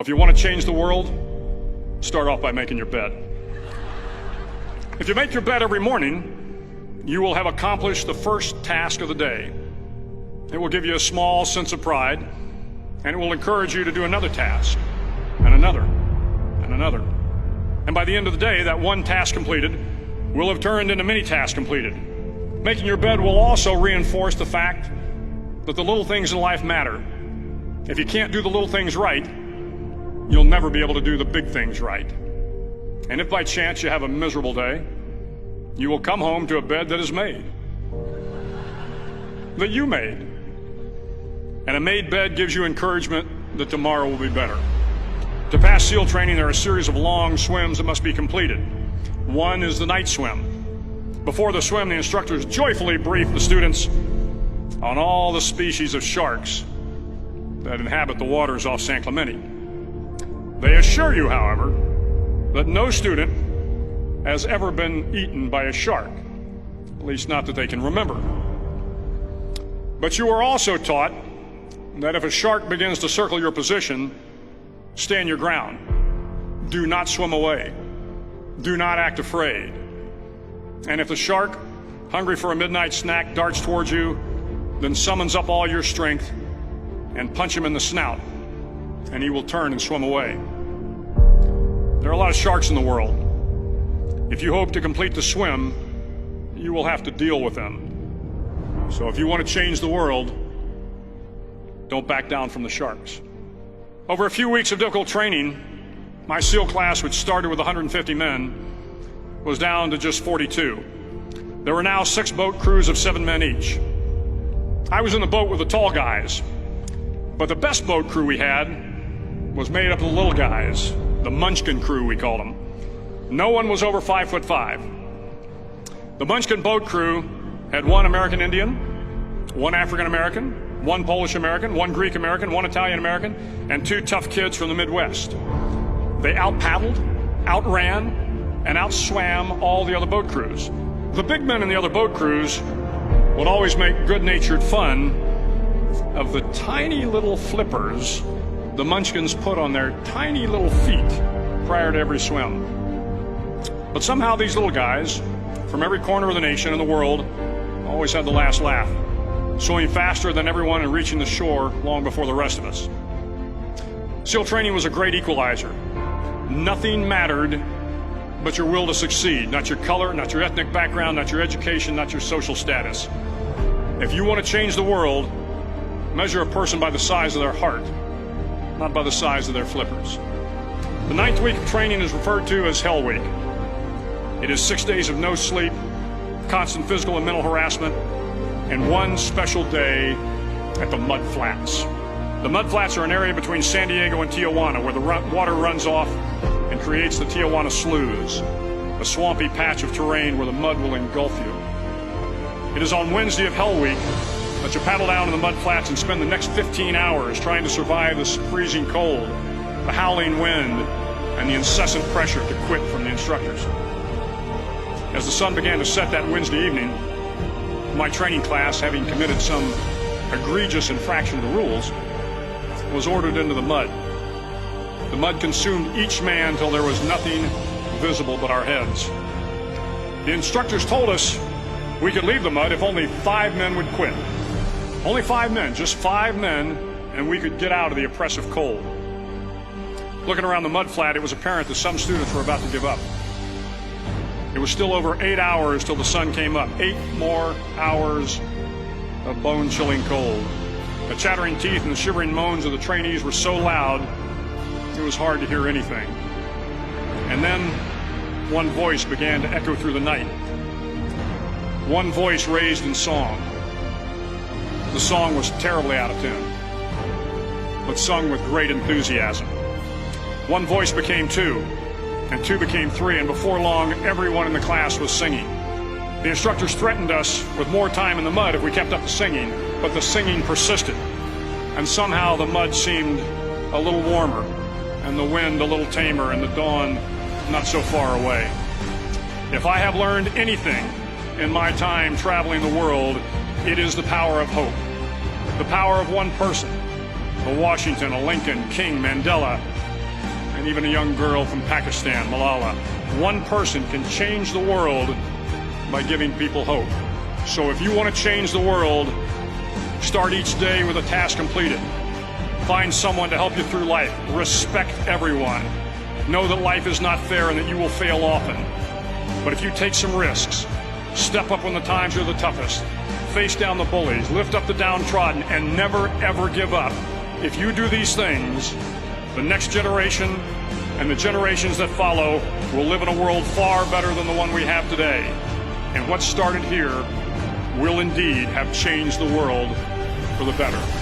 If you want to change the world, start off by making your bed. If you make your bed every morning, you will have accomplished the first task of the day. It will give you a small sense of pride, and it will encourage you to do another task, and another, and another. And by the end of the day, that one task completed will have turned into many tasks completed. Making your bed will also reinforce the fact that the little things in life matter. If you can't do the little things right, you'll never be able to do the big things right. And if by chance you have a miserable day, you will come home to a bed that is made, that you made. And a made bed gives you encouragement that tomorrow will be better. To pass SEAL training, there are a series of long swims that must be completed. One is the night swim. Before the swim, the instructors joyfully brief the students on all the species of sharks that inhabit the waters off San Clemente. They assure you, however, that no student has ever been eaten by a shark, at least not that they can remember. But you are also taught that if a shark begins to circle your position, stand your ground. Do not swim away. Do not act afraid. And if the shark, hungry for a midnight snack, darts towards you, then summons up all your strength and punch him in the snout, and he will turn and swim away. There are a lot of sharks in the world. If you hope to complete the swim, you will have to deal with them. So if you want to change the world, don't back down from the sharks. Over a few weeks of difficult training, my SEAL class, which started with 150 men, was down to just 42. There were now 6 boat crews of 7 men each. I was in the boat with the tall guys, but the best boat crew we had was made up of the little guys, the Munchkin crew, we called them. No one was over 5'5". The Munchkin boat crew had 1 American Indian, 1 African American, 1 Polish American, 1 Greek American, 1 Italian American, and 2 tough kids from the Midwest. They out-paddled, outran, and outswam all the other boat crews. The big men in the other boat crews would always make good-natured fun of the tiny little flippers the Munchkins put on their tiny little feet prior to every swim. But somehow these little guys from every corner of the nation and the world always had the last laugh, swimming faster than everyone and reaching the shore long before the rest of us. SEAL training was a great equalizer. Nothing mattered but your will to succeed, not your color, not your ethnic background, not your education, not your social status. If you want to change the world, measure a person by the size of their heart, not by the size of their flippers. The 9th week of training is referred to as Hell Week. It is 6 days of no sleep, constant physical and mental harassment, and 1 special day at the Mud Flats. The Mud Flats are an area between San Diego and Tijuana where the water runs off and creates the Tijuana Sloughs, a swampy patch of terrain where the mud will engulf you. It is on Wednesday of Hell Week that you paddle down to the mud flats and spend the next 15 hours trying to survive the freezing cold, the howling wind, and the incessant pressure to quit from the instructors. As the sun began to set that Wednesday evening, my training class, having committed some egregious infraction of the rules, was ordered into the mud. The mud consumed each man till there was nothing visible but our heads. The instructors told us we could leave the mud if only 5 men would quit. Only 5 men, just 5 men, and we could get out of the oppressive cold. Looking around the mud flat, it was apparent that some students were about to give up. It was still over 8 hours till the sun came up. 8 more hours of bone-chilling cold. The chattering teeth and the shivering moans of the trainees were so loud, it was hard to hear anything. And then one voice began to echo through the night. One voice raised in song. The song was terribly out of tune, but sung with great enthusiasm. One voice became 2, and 2 became 3, and before long, everyone in the class was singing. The instructors threatened us with more time in the mud if we kept up the singing, but the singing persisted, and somehow the mud seemed a little warmer, and the wind a little tamer, and the dawn not so far away. If I have learned anything in my time traveling the world, it is the power of hope, the power of one person, a Washington, a Lincoln, King, Mandela, and even a young girl from Pakistan, Malala. One person can change the world by giving people hope. So if you want to change the world, start each day with a task completed. Find someone to help you through life. Respect everyone. Know that life is not fair and that you will fail often. But if you take some risks, step up when the times are the toughest, face down the bullies, lift up the downtrodden, and never ever give up. If you do these things, the next generation and the generations that follow will live in a world far better than the one we have today. And what started here will indeed have changed the world for the better.